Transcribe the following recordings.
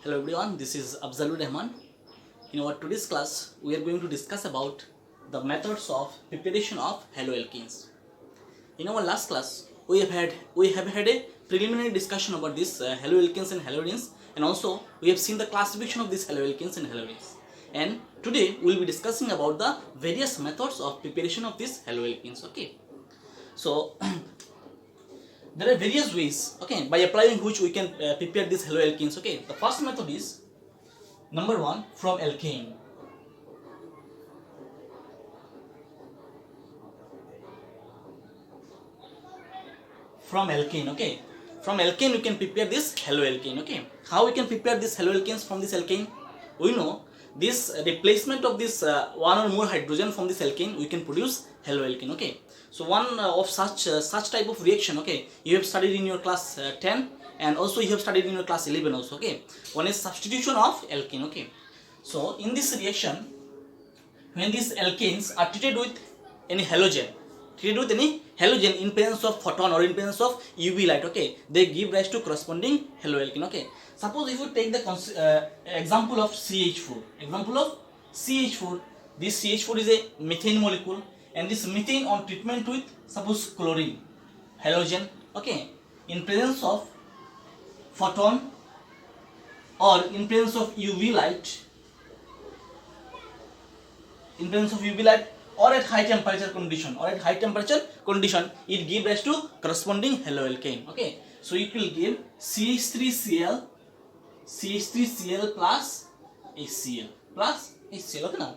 Hello everyone, this is Afzalur Rahman. In our today's class, we are going to discuss about the methods of preparation of haloalkenes. In our last class, we have had a preliminary discussion about this haloalkenes and haloarenes, and also we have seen the classification of these haloalkenes and haloarenes. And today we will be discussing about the various methods of preparation of these haloalkenes. Okay, so there are various ways, okay, by applying which we can prepare these haloalkenes. Okay, the first method is number one, from alkane. From alkane, okay, from alkane we can prepare this haloalkane. Okay, how we can prepare this haloalkanes from this alkane? We know this replacement of this one or more hydrogen from this alkane, we can produce haloalkane. Okay, so one of such type of reaction, okay, you have studied in your class 10, and also you have studied in your class 11 also. Okay, one is substitution of alkane. Okay, so in this reaction, when these alkanes are treated with any halogen, in presence of photon or in presence of UV light, okay, they give rise to corresponding haloalkane. Okay, suppose if you take the example of CH4, this CH4 is a methane molecule, and this methane on treatment with suppose chlorine halogen, okay, in presence of photon or in presence of UV light, or at high temperature condition, it gives rise to corresponding haloalkane. Okay, so it will give CH3Cl plus HCl. Okay, now,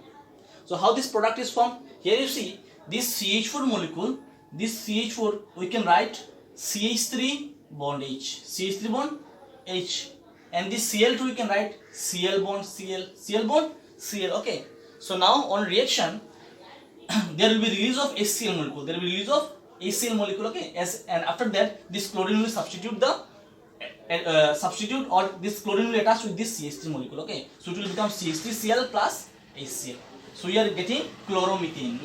so how this product is formed? Here you see this CH4 molecule, this CH4 we can write CH3 bond H, and this Cl2 we can write Cl bond Cl. Okay, so now on reaction there will be release of HCl molecule. Okay, and after that this chlorine will substitute or this chlorine will attach with this CH3 molecule. Okay, so it will become CH3Cl plus HCl. So we are getting chloromethane.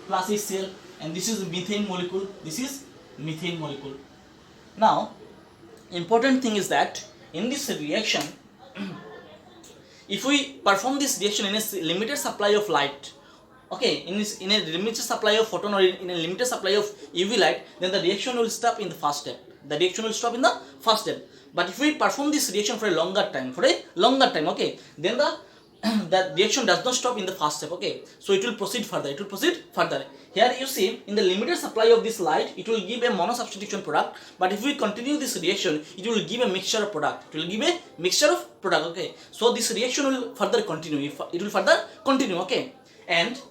Plus HCl, and this is methane molecule. Now, important thing is that in this reaction, if we perform this reaction in a limited supply of light, okay, in a limited supply of photon or in a limited supply of UV light, then the reaction will stop in the first step. But if we perform this reaction for a longer time, okay, then the reaction does not stop in the first step. Okay, so it will proceed further. Here you see, in the limited supply of this light, it will give a monosubstitution product, but if we continue this reaction, it will give a mixture of product. Okay, so this reaction will further continue. Okay, and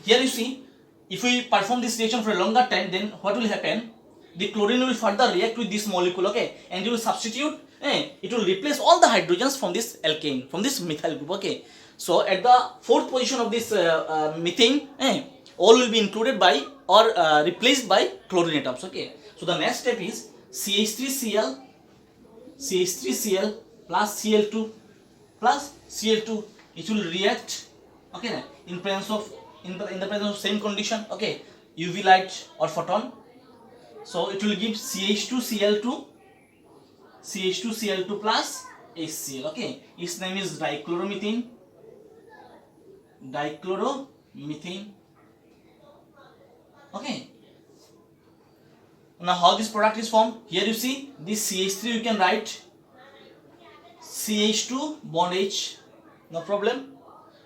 here you see, if we perform this reaction for a longer time, then what will happen? The chlorine will further react with this molecule, okay, and it will substitute, it will replace all the hydrogens from this alkane, from this methyl group. Okay, so at the fourth position of this methane, all will be included by or replaced by chlorine atoms. Okay, so the next step is CH3Cl plus Cl2. It will react, okay, in the presence of same condition, okay, UV light or photon. So it will give CH2Cl2 plus HCl. Okay, its name is dichloromethane. Okay, now how this product is formed? Here you see this CH3 you can write CH2 bond H, no problem.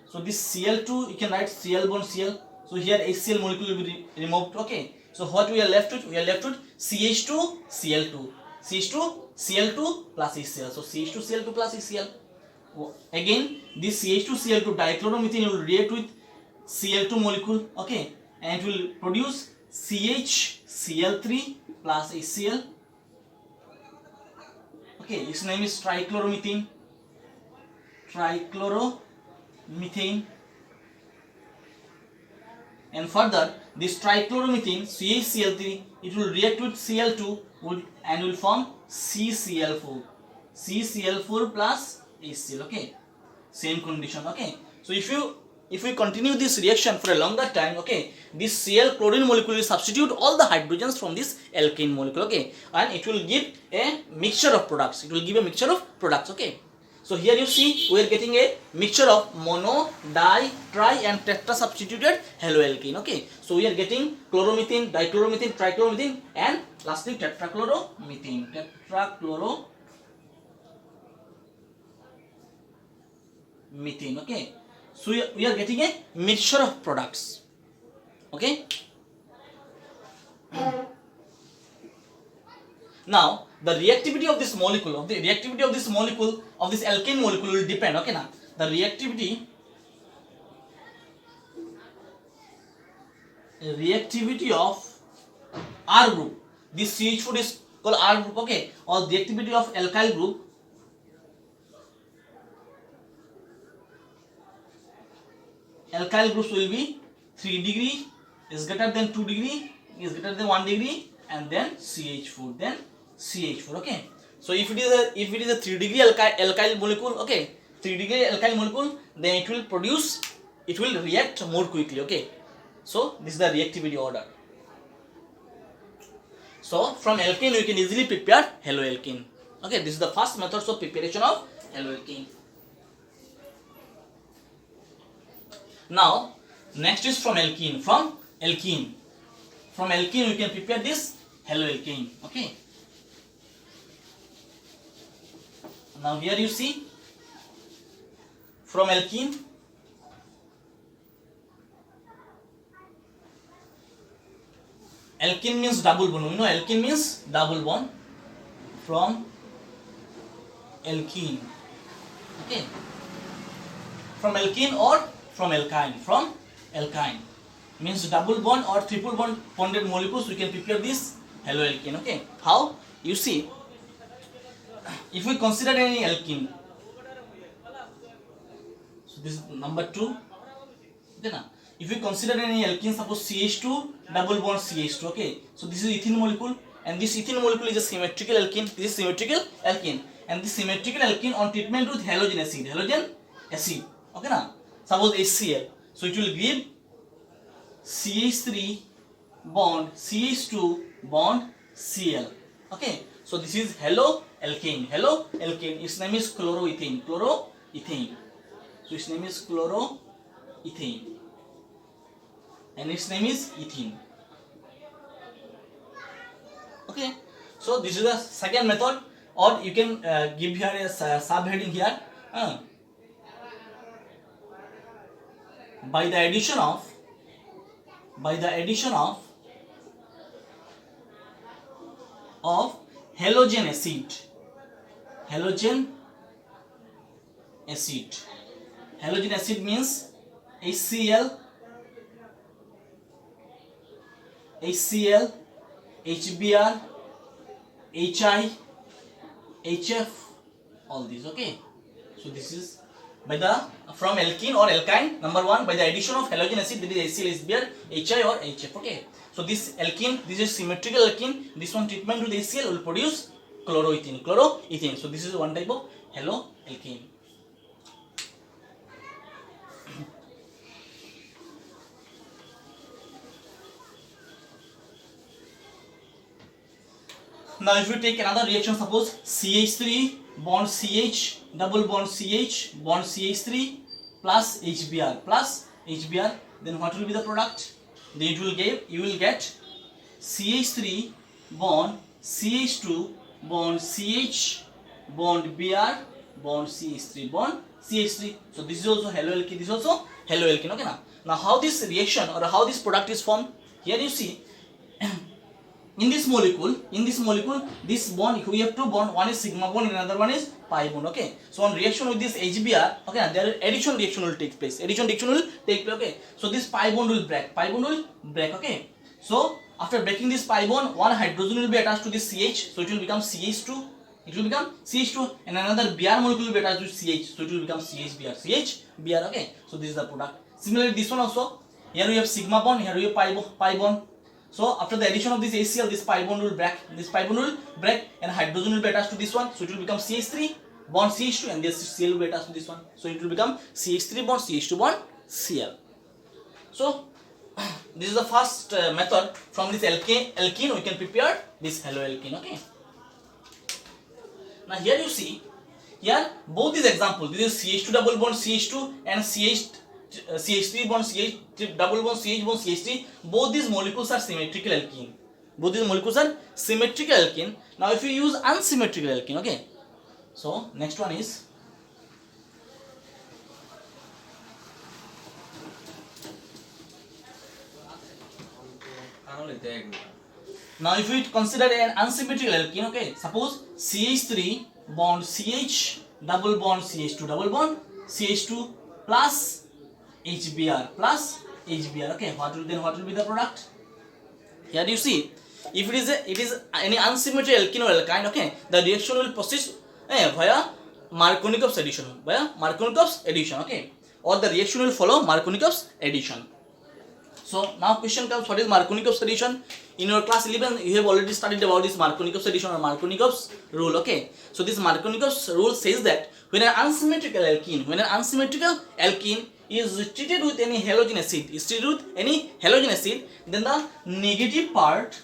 So this Cl2 you can write Cl bond Cl. So here HCl molecule will be removed. Okay, so what we are left with? CH2Cl2 plus HCl. So CH2Cl2 plus HCl. Again, this CH2Cl2 dichloromethane will react with Cl2 molecule. Okay, and it will produce CHCl3 plus HCl. Okay, its name is trichloromethane. And further, this trichloromethane CHCl3, it will react with Cl2 and will form CCl4 plus HCl. Okay, same condition. Okay, so if you if we continue this reaction for a longer time, okay, this Cl chlorine molecule will substitute all the hydrogens from this alkane molecule, okay, and it will give a mixture of products. It will give a mixture of products, okay. So here you see we are getting a mixture of mono, di, tri and tetra substituted haloalkane, okay. So we are getting chloromethane, dichloromethane, trichloromethane and lastly tetrachloromethane, okay. So we are getting a mixture of products, okay. Now the reactivity of this molecule, of this alkane molecule will depend, okay. Now the reactivity of R group, this CH4 is called R group, okay, or the reactivity of alkyl group, alkyl groups will be 3 degree, is greater than 2 degree, is greater than 1 degree, and then CH4, okay. So if it is a 3 degree alkyl molecule, okay, 3 degree alkyl molecule, then it will react more quickly, okay. So this is the reactivity order. So from alkane we can easily prepare haloalkane, okay. This is the first method of preparation of haloalkane. Now next is from alkene. From alkene we can prepare this haloalkane, okay. Now here you see from alkene, alkene means double bond. You know alkene means double bond. From alkene, okay, from alkene or from alkyne means double bond or triple bonded molecules, we can prepare this haloalkane, okay. How? You see, if we consider any alkene, so this is number 2, okay. Now if we consider any alkene, suppose CH2 double bond CH2, okay, so this is ethene molecule and this ethene molecule is a symmetrical alkene. This is symmetrical alkene and this symmetrical alkene on treatment with halogen acid, okay. Now suppose HCl, so it will give CH3 bond CH2 bond Cl, okay. So this is haloalkane. Its name is chloroethane. So its name is chloroethane and its name is ethene, okay. So this is the second method, or you can give here a subheading here, by the addition of halogen acid. Halogen acid means HCl, HBr, HI, HF, all these, okay. So this is by the from alkene or alkyne, number 1, by the addition of halogen acid, that is HCl, HBr, HI or HF, okay. So this alkene, this is symmetrical alkene, this one treatment with HCl will produce chloroethane. So this is one type of haloalkane. Now if we take another reaction, suppose CH3 bond CH double bond CH bond CH3 plus HBr, then what will be the product? Then you will get CH3 bond CH2 bond CH bond Br bond CH3 bond CH3. So this is also haloalkane, okay. Now how this reaction or how this product is formed? Here you see in this molecule, this bond, we have two bonds, one is sigma bond and another one is pi bond, okay. So on reaction with this HBr, okay, there addition reaction will take place, okay. So this pi bond will break, okay. So after breaking this pi bond, one hydrogen will be attached to this CH, so it will become CH2, and another Br molecule will be attached to CH, so it will become CHBr, okay. So this is the product. Similarly this one also, here we have sigma bond, here we have pi bond. So after the addition of this HCl, this pi bond will break, and hydrogen will be attached to this one, so it will become CH3 bond CH2, and this Cl will be attached to this one, so it will become CH3 bond CH2 bond Cl. So this is the first method. From this alkene we can prepare this haloalkene. Okay. Now here you see, here both these examples, this is CH2 double bond CH2 and CH3 bond CH double bond CH bond CH3. Both these molecules are symmetrical alkene. Both these molecules are symmetrical alkene. Now if you use unsymmetrical alkene, okay. So next one is now if we consider an unsymmetrical alkene, okay, suppose CH3 bond CH double bond CH2 double bond CH2 plus HBr, okay, what will be the product? Here you see, if it is any unsymmetrical alkene or alkyne, okay, the reaction will proceed via Markovnikov's addition, okay, or the reaction will follow Markovnikov's addition. So now question comes, what is Markovnikov's addition? In your class 11 you have already studied about this Markovnikov's addition or Markovnikov's rule, okay. So this Markovnikov's rule says that when an unsymmetrical alkene is treated with any halogen acid, then the negative part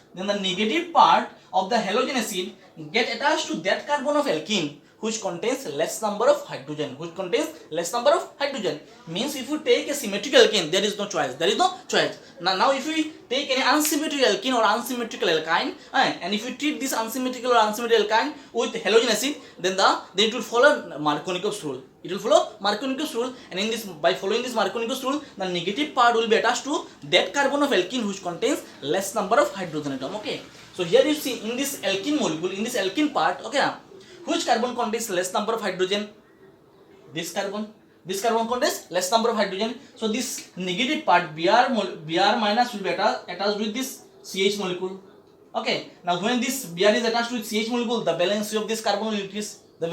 of the halogen acid get attached to that carbon of alkene which contains less number of hydrogen. Means if you take a symmetrical alkene, there is no choice. Now if we take any unsymmetrical alkene or unsymmetrical alkyne, and if you treat this unsymmetrical or unsymmetrical alkyne with halogen acid, then it will follow Markovnikov's rule. And in this, by following this Markovnikov's rule, the negative part will be attached to that carbon of alkene which contains less number of hydrogen atom. Okay. So here you see, in this alkene molecule, in this alkene part, okay, which carbon contains less number of hydrogen? This carbon contains less number of hydrogen. So this negative part Br minus will be attached with this CH molecule. Okay. Now when this Br is attached with CH molecule, the valency of this carbon will increase. So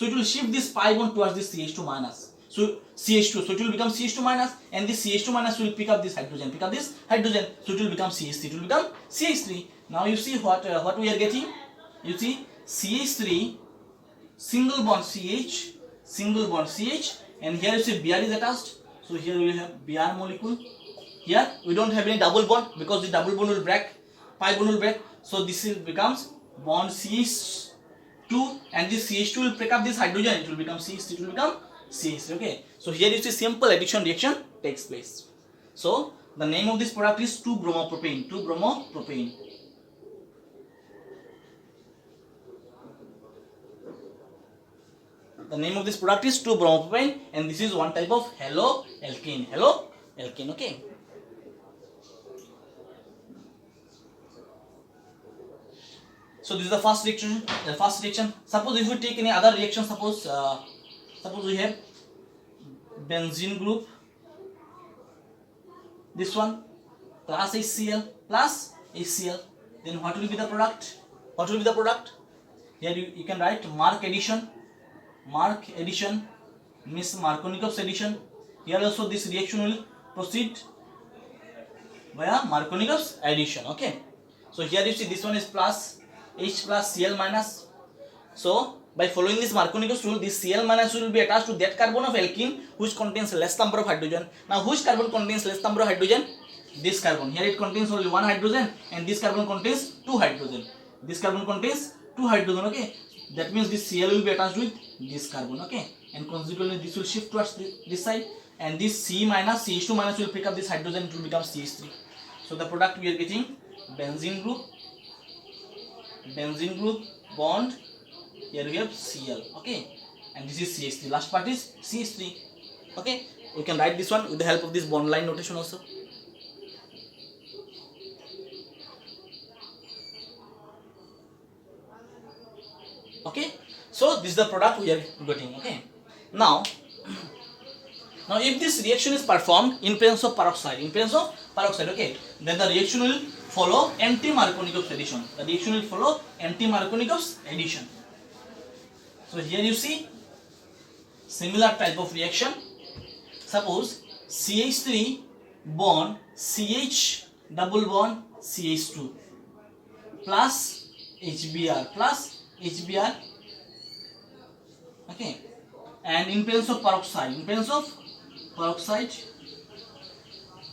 it will shift this pi bond towards this CH2 minus. So CH2, so it will become CH2 minus, and this CH2 minus will pick up this hydrogen. So it will become CH3. Now you see what we are getting. You see CH3 single bond CH, and here you see Br is attached. So here we have Br molecule. Here we don't have any double bond because the double bond will break, pi bond will break. So this becomes bond CH2, and this CH2 will pick up this hydrogen. It will become CH3. Okay. So here you see simple addition reaction takes place. So the name of this product is 2-bromopropane. The name of this product is 2-bromopropane, and this is one type of haloalkene. Okay. So this is the first reaction. Suppose if we take any other reaction, suppose we have benzene group, this one, plus HCl, then what will be the product? Here you can write Mark addition means Markovnikov's addition. Here also this reaction will proceed via Markovnikov's addition. Okay. So here you see this one is plus H plus Cl minus. So by following this Markovnikov's rule, this Cl minus will be attached to that carbon of alkene which contains less number of hydrogen. Now which carbon contains less number of hydrogen? This carbon. Here it contains only one hydrogen, and this carbon contains two hydrogen. Okay. That means this Cl will be attached with this carbon. Okay. And consequently this will shift towards this side, and this C minus, CH2 minus will pick up this hydrogen. It will become CH3. So the product we are getting benzene group bond. Here we have Cl, okay, and this is CH3. Last part is CH3, okay. We can write this one with the help of this bond line notation also. Okay, so this is the product we are getting. Okay, now if this reaction is performed in presence of peroxide, okay, then the reaction will follow anti-Markovnikov's addition. So here you see similar type of reaction. Suppose CH3 bond CH double bond CH2 plus HBr, okay, And in presence of peroxide,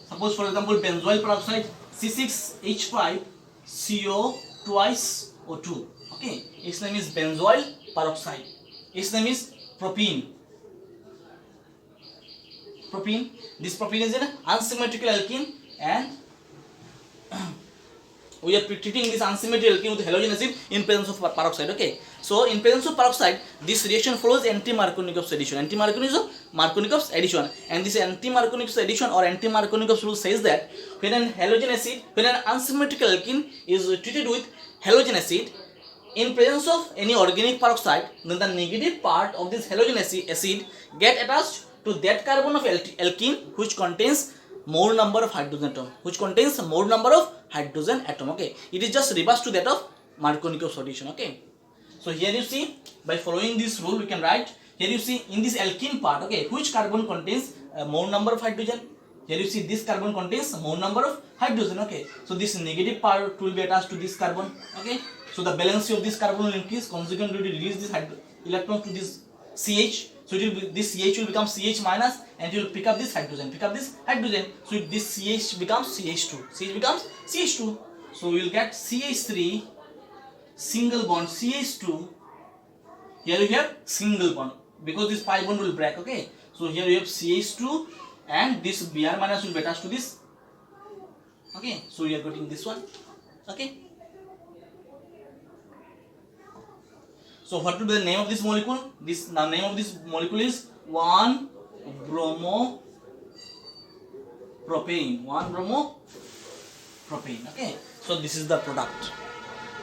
suppose for example benzoyl peroxide C6H5CO twice O2. Okay, its name is benzoyl peroxide. Its name is propene. This propene is an unsymmetrical alkene, and we are treating this unsymmetrical alkene with halogen acid in presence of peroxide. Okay, so in presence of peroxide, this reaction follows anti-Markovnikov's addition. Markovnikov's addition, and this anti-Markovnikov's addition or anti-Markovnikov's rule says that when an unsymmetrical alkene is treated with halogen acid in presence of any organic peroxide, then the negative part of this halogen acid get attached to that carbon of alkene which contains more number of hydrogen atom. Okay, it is just reverse to that of Markovnikov's addition. Okay, so here you see, by following this rule we can write, here you see in this alkene part, okay, which carbon contains more number of hydrogen. Here you see this carbon contains more number of hydrogen. Okay, so this negative part will be attached to this carbon. Okay, so the valency of this carbon will increase, consequently will release this electron to this CH. So it will be, this CH will become CH minus, and it will pick up this hydrogen. So this CH becomes CH2. So we will get CH3 single bond CH2. Here you have single bond because this pi bond will break. Okay, so here you have CH2, and this Br minus will be attached to this. Okay, so we are getting this one. Okay, so what will be the name of this molecule? The name of this molecule is 1-bromopropane. Okay, so this is the product.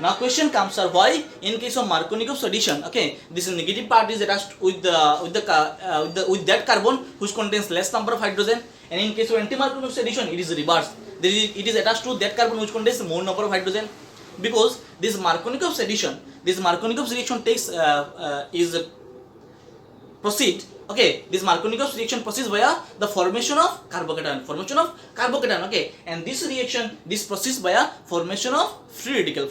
Now question comes, sir, why in case of Markovnikov's addition, okay, this negative part is attached with that carbon which contains less number of hydrogen, and in case of anti-Markovnikov's addition it is reversed. It is attached to that carbon which contains more number of hydrogen, because this Markovnikov's reaction takes proceed. Okay, this Markovnikov's reaction proceeds via the formation of carbocation. Okay, and this reaction proceeds via formation of free radical.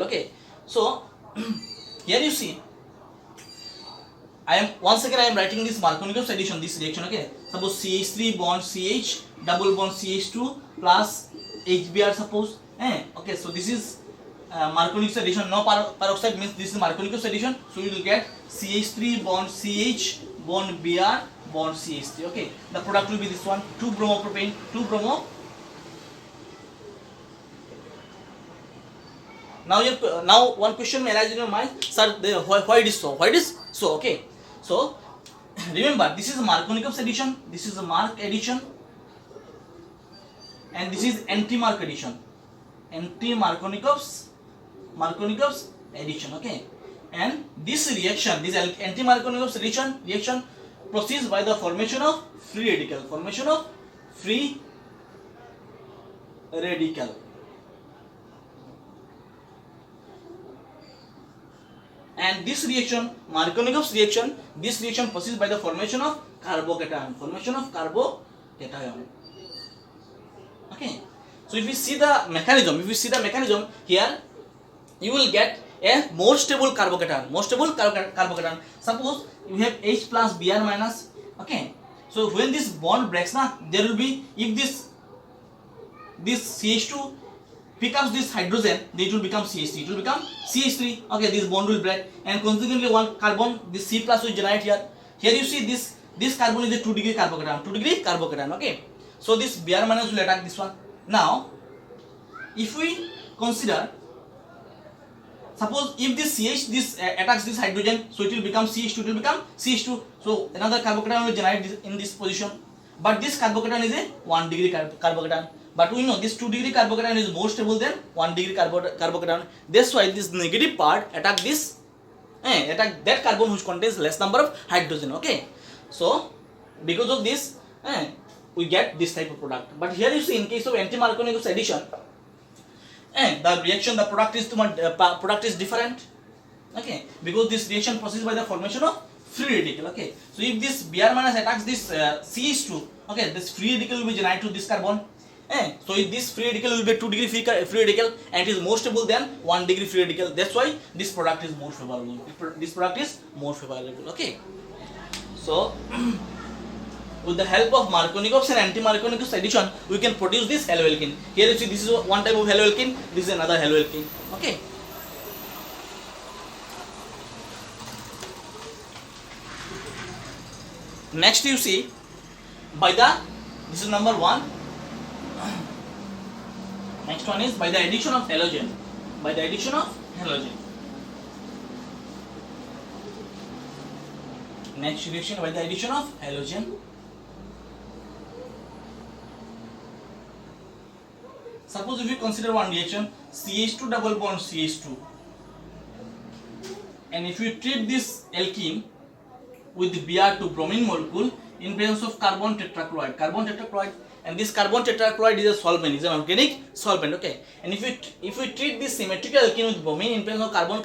Okay, so here you see, I am writing this Markovnikov's addition, this reaction. Okay, suppose CH3 bond CH double bond CH2 plus HBr, suppose. Okay, so this is Markovnikov's addition. No peroxide means this is Markovnikov's addition. So you will get CH3 bond CH bond Br bond CH3. Okay, the product will be this one, 2-bromopropane, 2-bromo. Now one question may arise in your mind, sir, why it is so? Okay, so remember, this is Markovnikov's addition, this is a Mark addition, and this is anti-Mark addition. Markovnikov's addition. Okay, and this reaction, this anti-Markovnikov's reaction proceeds by the formation of free radical. And this reaction, Markovnikov's reaction, this reaction proceeds by the formation of carbocation. Okay, so if we see the mechanism, here, you will get a more stable carbocation. Suppose you have H plus Br minus. Okay, so when this bond breaks, there will be, if this CH2 pick up this hydrogen, then it will become CH3. Okay, this bond will break, and consequently one carbon, this C plus will generate here. Here you see this carbon is a 2 degree carbocation. Okay, so this Br minus will attack this one. Now, if we consider, suppose if this CH attacks this hydrogen, so it will become CH2. So another carbocation will generate in this position. But this carbocation is a 1 degree carbocation. But we know this 2 degree carbocation is more stable than 1 degree carbocation. That's why this negative part attack that carbon which contains less number of hydrogen. Okay, so because of this, we get this type of product. But here you see, in case of anti-Markovnikov's addition, the product is different. Okay, because this reaction proceeds by the formation of free radical. Okay, so if this Br minus attacks this CH2, okay, this free radical will be generated to this carbon. So if this free radical will be 2 degree free radical, and it is more stable than 1 degree free radical. That's why this product is more favorable. Okay, So with the help of Markovnikov's and anti-Markovnikov's addition, we can produce this haloalkene. Here you see this is one type of haloalkene, this is another haloalkene. Okay. Next you see this is number 1. Next one is by the addition of halogen. By the addition of halogen. Next reaction by the addition of halogen. Suppose if you consider one reaction CH2 double bond CH2, and if you treat this alkene with Br2 bromine molecule in presence of carbon tetrachloride, and this carbon tetrachloride is a solvent, is an organic solvent. Okay, and if we treat this symmetrical alkene with bromine in presence of carbon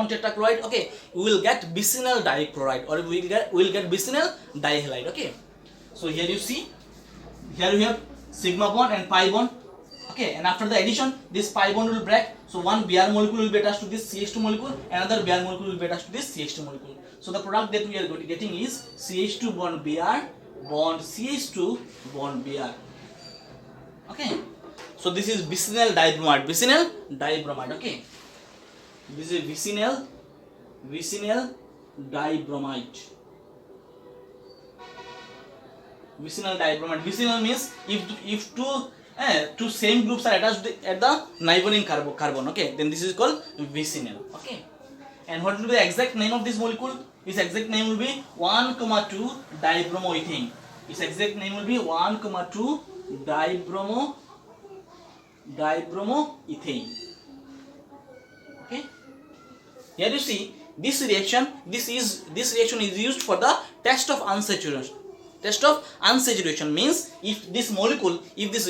tetrachloride, okay, we will get bisenyl dichloride, or we will get bisenyl dihalide. Okay, so here you see, here we have sigma bond and pi bond. Okay, and after the addition, this pi bond will break. So one Br molecule will be attached to this CH2 molecule, another Br molecule will be attached to this CH2 molecule. So the product that we are getting is CH2 bond Br bond CH2 bond Br. Okay, so this is bisenyl dibromide. Okay, this is bisenyl dibromide. Bisenyl means if two same groups are attached at the neighboring carbon, okay, then this is called bisenyl. Okay, and what will be the exact name of this molecule? Its exact name will be 1,2 dibromoethane. Its exact name will be 1,2 dibromoethane. Okay, here you see this reaction. This reaction is used for the test of unsaturation. Means if this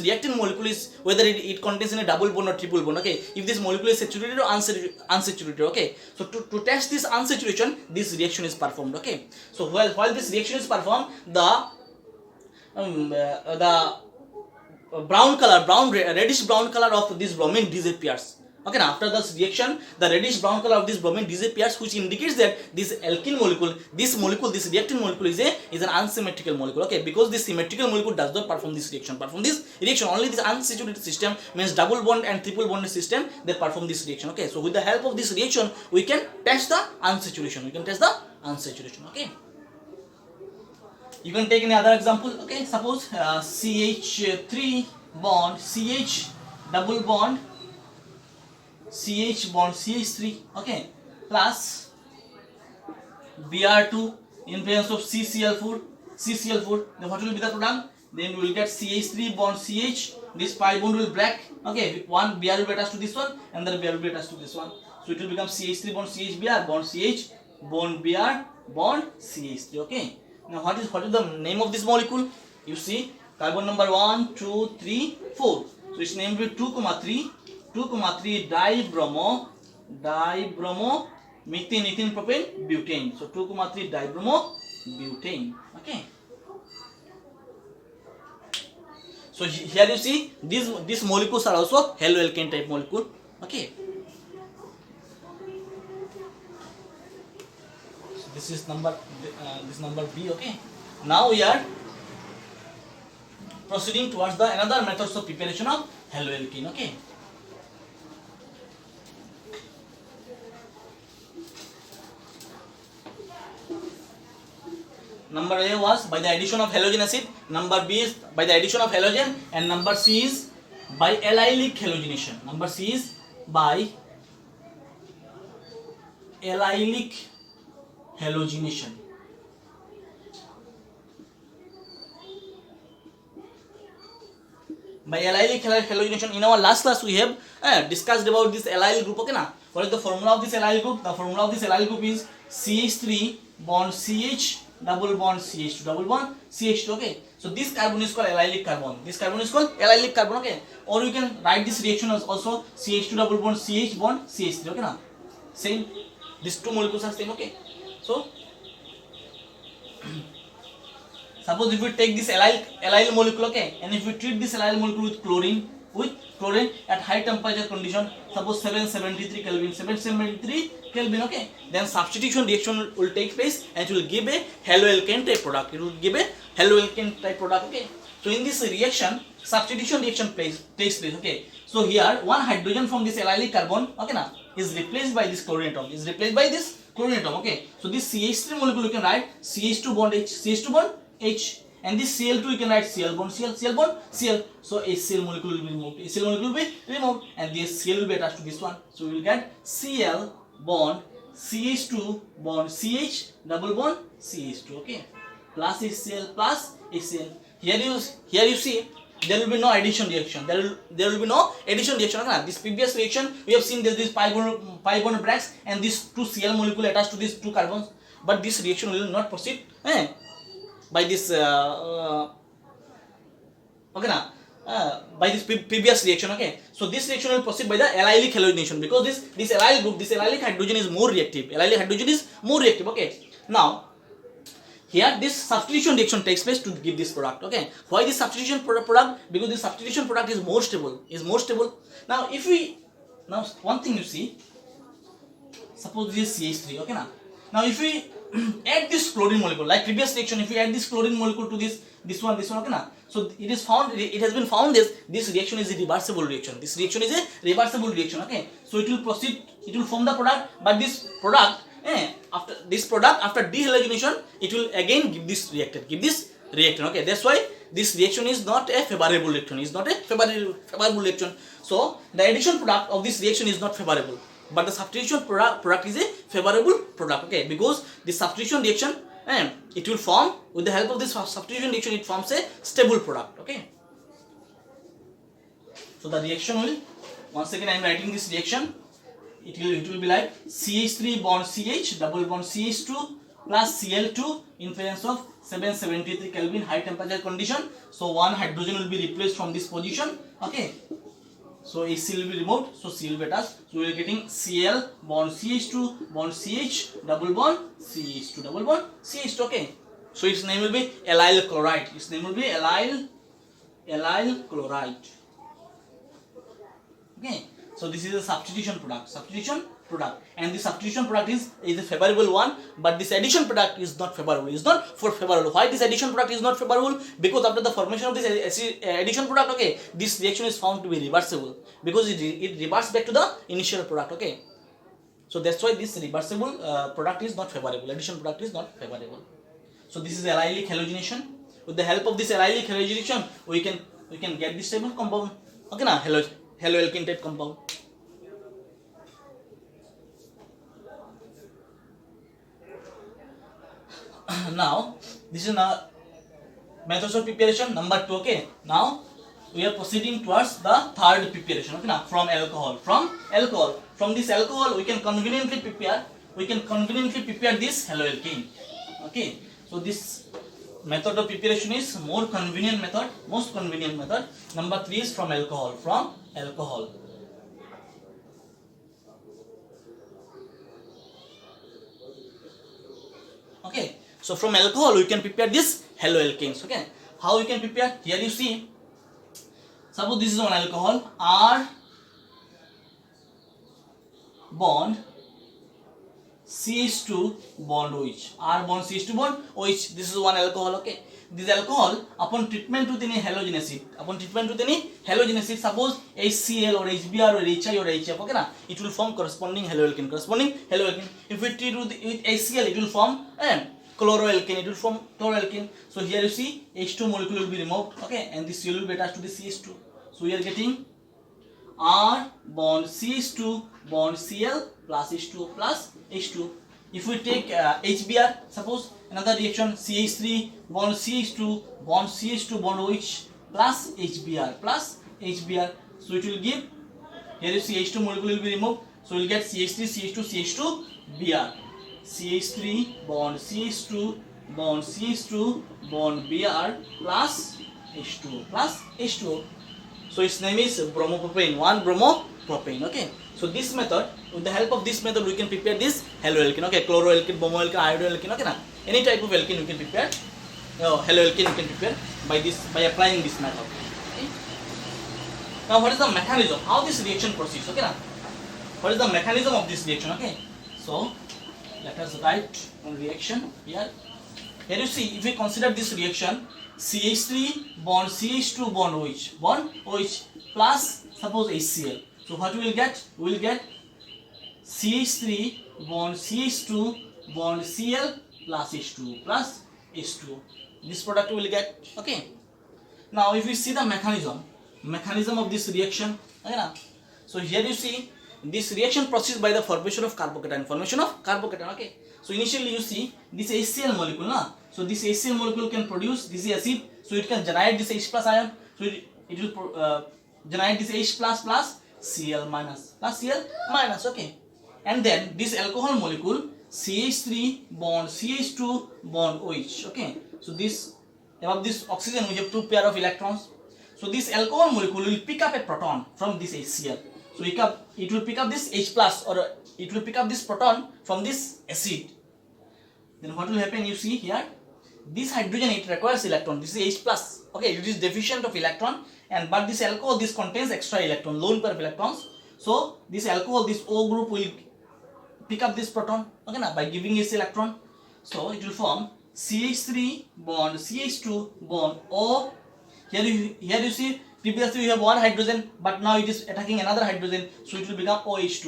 reactant molecule is whether it contains in a double bond or triple bond. Okay, if this molecule is saturated or unsaturated. Okay, so to test this unsaturation, this reaction is performed. Okay, so while this reaction is performed, the reddish brown color of this bromine disappears. Okay, now after this reaction, the reddish brown color of this bromine disappears, which indicates that this alkene molecule, this reactant molecule is an unsymmetrical molecule. Okay, because this symmetrical molecule does not perform this reaction. Only this unsaturated system, means double bond and triple bond system, they perform this reaction. Okay, so with the help of this reaction, we can test the unsaturation. Okay, you can take any other example. Okay, suppose CH3 bond CH double bond CH bond CH3, okay, plus Br2 in presence of CCl4, then what will be the product? Then we will get CH3 bond CH, this pi bond will break. Okay, one Br will be attached to this one, and then Br will be attached to this one. So it will become CH3 bond CH Br bond CH bond Br bond CH3. Okay, now what is the name of this molecule? You see, carbon number 1, 2, 3, 4. So its name will be 2,3 dibromo methane propane butane. So 2,3 dibromo butane. Okay, so here you see these molecules are also haloalkane type molecule. Okay, so this is number B. Okay, now we are proceeding towards the another methods of preparation of haloalkene. Okay, number A was by the addition of halogen acid, number B is by the addition of halogen, and number C is by allylic halogenation. Number C is by allylic halogenation. By allylic halogenation, in our last class we have discussed about this allyl group. Okay, na? What is the formula of this allyl group? The formula of this allyl group is CH3 bond CH double bond CH2 double bond CH2. Okay, so this carbon is called allylic carbon. Okay, or you can write this reaction as also CH2 double bond CH bond CH3. Okay, now same, these two molecules are same. Okay, so suppose if we take this allyl molecule, okay, and if we treat this allyl molecule with chlorine, with chlorine at high temperature condition, suppose 773 Kelvin, 773 Kelvin, okay. Then substitution reaction will take place and it will give a haloalkane type product. It will give a haloalkane type product, okay. So in this reaction, substitution reaction takes place, okay. So here one hydrogen from this allylic carbon, okay, now is replaced by this chlorine atom. Is replaced by this chlorine atom, okay. So this CH3 molecule you can write CH2 bond H, CH2 bond H, and this Cl2 you can write Cl bond Cl, Cl bond Cl. So HCl molecule will be removed, HCl molecule will be removed, and this Cl will be attached to this one. So we will get Cl bond CH2 bond CH double bond CH2, okay, plus HCl plus HCl. Here you see there will be no addition reaction. There will be no addition reaction. Okay? This previous reaction we have seen there is pi bond brackets and these two Cl molecule attached to these two carbons. But this reaction will not proceed by this okay now by this previous reaction. Okay, so this reaction will proceed by the allylic halogenation because this allyl group, this allylic hydrogen is more reactive. Allylic hydrogen is more reactive. Okay, now here this substitution reaction takes place to give this product. Okay, why this substitution product? Because this substitution product is more stable. Now if we one thing you see, suppose this is CH3. Okay, now if we add this chlorine molecule like previous reaction, if we add this chlorine molecule to this one, okay, so it has been found this reaction is a reversible reaction. This reaction is a reversible reaction. Okay, so it will proceed, it will form the product, but this product after dehalogenation it will again give this reaction. Okay, that's why this reaction is not a favorable reaction. Favorable reaction. So the addition product of this reaction is not favorable, but the substitution product is a favorable product. Okay, because the substitution reaction it will form, with the help of this substitution reaction it forms a stable product. Okay, so the reaction will, once again I am writing this reaction, it will be like CH3 bond CH double bond CH2 plus Cl2 in presence of 773 Kelvin high temperature condition. So one hydrogen will be replaced from this position. Okay, so HCl will be removed, so Cl will be attached. So we are getting Cl bond CH2 bond CH double bond CH2 double bond CH2. Okay, so its name will be allyl chloride. Its name will be allyl chloride. Okay, so this is a substitution product, and the substitution product is a favorable one, but this addition product is not favorable. Why this addition product is not favorable? Because after the formation of this addition product, okay, this reaction is found to be reversible because it reverts back to the initial product. Okay, so that's why this reversible product is not favorable. Addition product is not favorable. So this is allylic halogenation. With the help of this allylic halogenation, we can get this type of compound. Okay, now haloalkane type compound. Now this is now methods of preparation number 2. Okay, now we are proceeding towards the third preparation. Okay, now from this alcohol we can conveniently prepare this haloalkane. Okay, so this method of preparation is most convenient method. Number 3 is from alcohol. Okay, so from alcohol we can prepare this haloalkanes. Okay, how we can prepare? Here you see, suppose this is one alcohol, R bond CH2 bond OH. R bond CH2 bond OH. This is one alcohol. Okay, this alcohol upon treatment with any halogen acid, suppose HCl or HBr or HI or HF. Okay, na, it will form corresponding haloalkane. If we treat with HCl, it will form chloroalkane. So here you see H2 molecule will be removed. Okay, and this Cl will be attached to the CH2. So we are getting R bond CH2 bond Cl plus H2 plus H2. If we take HBr, suppose another reaction, CH3 bond CH2 bond OH plus HBr. So it will give, here you see H2 molecule will be removed. So we will get CH3 Br. CH3 bond CH2 bond Br plus H2O. So its name is bromopropane, 1-bromopropane. Okay, so this method, with the help of this method we can prepare this haloalkane. Okay, chloroalkane, bromoalkane, iodoalkane. Okay, na, any type of alkane we can prepare, haloalkane we can prepare by applying this method. Okay. Now what is the mechanism? How this reaction proceeds? Okay, now what is the mechanism of this reaction? Okay, so let us write one reaction here. Here you see, if we consider this reaction, CH3 bond CH2 bond OH plus suppose HCl. So what we will get? We will get CH3 bond CH2 bond Cl plus H2 plus H2. This product we will get. Okay. Now if we see the mechanism of this reaction, okay, na? So here you see this reaction proceeds by the formation of carbocation. Okay. So initially you see this HCl molecule, na? So this HCl molecule can produce this acid, so it can generate this H plus ion. So it will generate this H plus Cl minus Cl minus. Okay. And then this alcohol molecule CH3 bond CH2 bond OH. Okay. So this above this oxygen we have two pair of electrons. So this alcohol molecule will pick up a proton from this HCl. So it will pick up this H plus, or it will pick up this proton from this acid. Then what will happen? You see here, this hydrogen, it requires electron. This is H plus. Okay, it is deficient of electron, and but this alcohol, this contains extra electron, lone pair of electrons. So this alcohol, this O group will pick up this proton. Okay, now by giving its electron, so it will form CH3 bond CH2 bond O. Here you see, previously we have one hydrogen, but now it is attacking another hydrogen, so it will become OH2,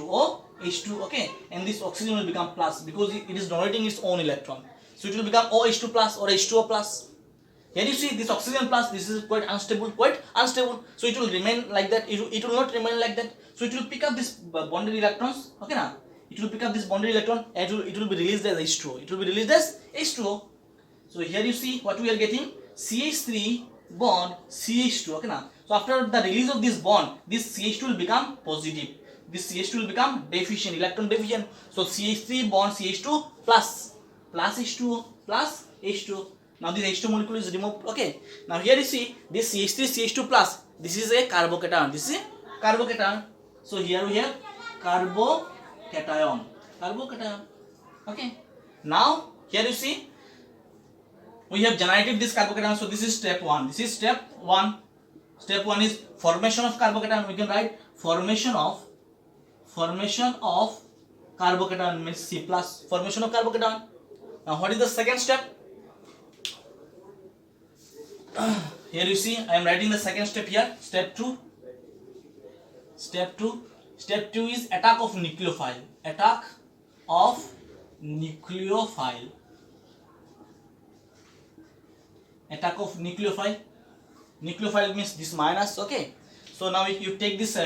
OH2, okay, and this oxygen will become plus because it is donating its own electron, so it will become OH2 plus or H2O plus. Here you see this oxygen plus, this is quite unstable, so it will remain like that, it will not remain like that, so it will pick up this bonded electrons, okay, now it will pick up this bonded electron and it will be released as H2O, so here you see what we are getting, CH3 bond CH2, okay, now so after the release of this bond, this CH2 will become positive, this CH2 will become deficient, electron deficient, so CH3 bond CH2 plus H2O plus H2. Now this H2 molecule is removed. Okay. Now here you see this CH3 CH2 plus. This is a carbocation. So here we have carbocation. Okay. Now here you see we have generated this carbocation. So this is step 1. Step 1 is formation of carbocation. We can write formation of carbocation means C plus, formation of carbocation. Now what is the second step? Here you see I am writing the second step here. Step 2 is attack of nucleophile. Nucleophile means this minus. Okay, so now if you take this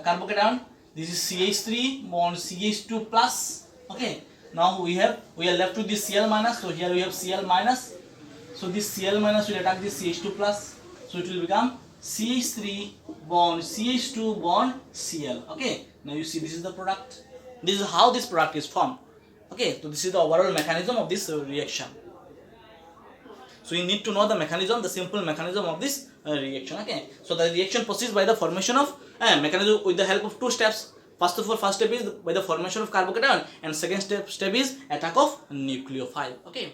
carbocation, this is CH3 bond CH2 plus. Okay, now we are left with this Cl minus, so here we have Cl minus, so this Cl minus will attack this CH2 plus, so it will become CH3 bond CH2 bond Cl. Okay, now you see this is the product, this is how this product is formed. Okay, so this is the overall mechanism of this reaction. So you need to know the simple mechanism of this reaction. Okay, so the reaction proceeds by the formation of mechanism with the help of two steps. First step is by the formation of carbocation, and second step is attack of nucleophile. Okay,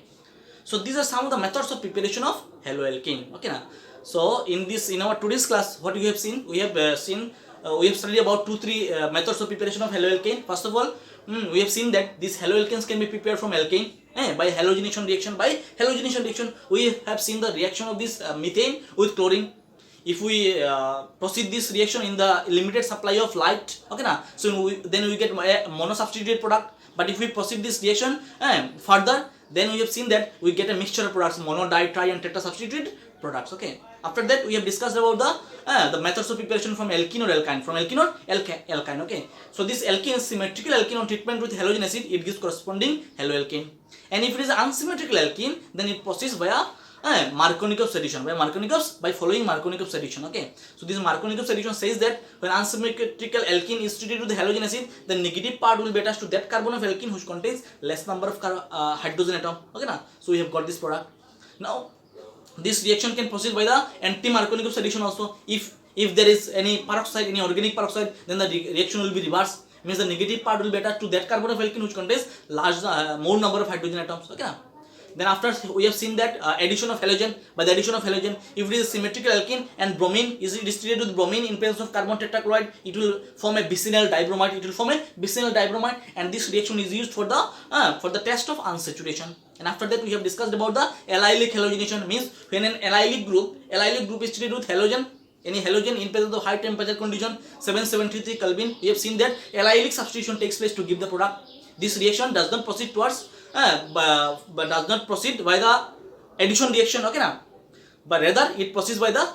so these are some of the methods of preparation of haloalkane. Okay, now so in our today's class, what we have seen, we have studied about 2-3 methods of preparation of haloalkane. First of all, we have seen that these haloalkanes can be prepared from alkane by halogenation reaction. We have seen the reaction of this methane with chlorine. If we proceed this reaction in the limited supply of light, okay, na, so then we get a monosubstituted product. But if we proceed this reaction further, then we have seen that we get a mixture of products, mono, di, tri and tetra substituted products. Okay, after that we have discussed about the methods of preparation from alkene or alkyne. Okay, so this alkene is symmetrical alkene on treatment with halogen acid, it gives corresponding haloalkane. And if it is unsymmetrical alkene, then it proceeds via Markovnikov addition, by following Markovnikov addition. Okay, so this Markovnikov addition says that when unsymmetrical alkene is treated with the halogen acid, the negative part will be attached to that carbon of alkene which contains less number of hydrogen atom. Okay, na? So we have got this product. Now this reaction can proceed by the anti-Markovnikov addition also. If there is any peroxide, any organic peroxide, then the reaction will be reversed. Means the negative part will be attached to that carbon of alkene which contains more number of hydrogen atoms. Okay, na? Then after we have seen that addition of halogen, by the addition of halogen, if it is a symmetrical alkene and bromine is treated with bromine in presence of carbon tetrachloride, it will form a bicynyl dibromide. It will form a bicynyl dibromide, and this reaction is used for the test of unsaturation. And after that we have discussed about the allylic halogenation, means when an allylic group is treated with halogen, any halogen in presence of high temperature condition 773 Kelvin, we have seen that allylic substitution takes place to give the product. This reaction does not proceed towards but does not proceed by the addition reaction, okay na, but rather it proceeds by the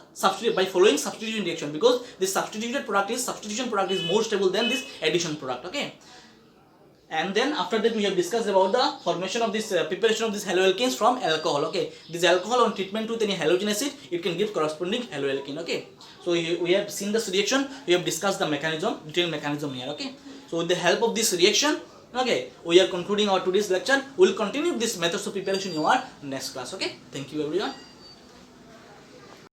following substitution reaction, because this substitution product is more stable than this addition product, okay. And then after that we have discussed about the formation of this preparation of this haloalkanes from alcohol, okay. This alcohol on treatment with any halogen acid, it can give corresponding haloalkane, okay. So we have seen this reaction, we have discussed the detailed mechanism here, okay. So with the help of this reaction, okay, we are concluding our today's lecture. We will continue this methods of preparation in our next class, okay. Thank you everyone.